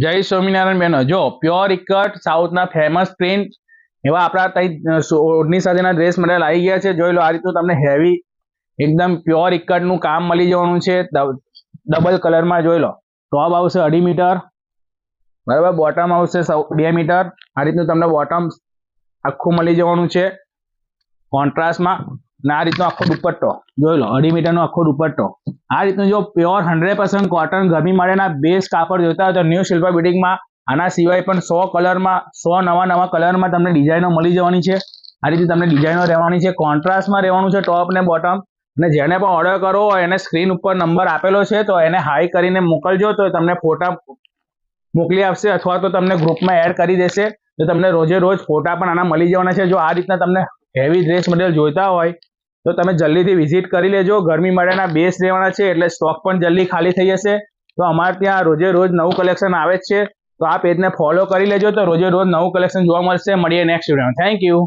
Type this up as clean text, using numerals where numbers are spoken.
જય સ્વામિનારાયણ બહેનો, જો પ્યોર ઇકટ સાઉથના ફેમસ પ્રિન્ટ એવા આપણા તઈ ઓઢણી સાથેના ડ્રેસ મટીરિયલ આવી ગયા છે. જોઈ લો, આ રીતનું તમને હેવી એકદમ પ્યોર ઇકટનું કામ મળી જવાનું છે. ડબલ કલરમાં જોઈ લો, ટોપ આવશે 2.5 મીટર, બરાબર. બોટમ આવશે 2 મીટર. આ રીતનું તમને બોટમ આખું મળી જવાનું છે કોન્ટ્રાસ્ટમાં. અને આ રીતનો આખો દુપટ્ટો જોઈ લો, 2.5 મીટરનો આખો દુપટ્ટો. આ રીતનું જો પ્યોર 100% કોટન ગરમી માટેના બેસ્ટ કાપડ જોઈતા હોય તો ન્યૂ શિલ્પા બુટીકમાં આના સિવાય પણ 100 કલરમાં 100 નવા કલરમાં તમને ડિઝાઇનો મળી જવાની છે. આ રીતે તમને ડિઝાઇનો રહેવાની છે, કોન્ટ્રાસ્ટમાં રહેવાનું છે ટોપ ને બોટમ. અને જેને પણ ઓર્ડર કરવો હોય એને સ્ક્રીન ઉપર નંબર આપેલો છે, તો એને હાઈ કરીને મોકલજો તો તમને ફોટા મોકલી આપશે, અથવા તો તમને ગ્રુપમાં એડ કરી દેશે. તો તમને રોજે રોજ ફોટા પણ આના મળી જવાના છે. જો આ રીતના તમને હેવી ડ્રેસ મટીરિયલ જોઈતા હોય તો તમે જલ્દીથી વિઝિટ કરી લેજો. ગરમી માટેના બેસ્ટ રહેવાના છે, એટલે સ્ટોક પણ જલ્દી ખાલી થઈ જશે. તો અમારે ત્યાં રોજે રોજ નવું કલેક્શન આવે જ છે, તો આ પેજને ફોલો કરી લેજો તો રોજે રોજ નવું કલેક્શન જોવા મળશે. મળીએ નેક્સ્ટ વિડીયોમાં. Thank you.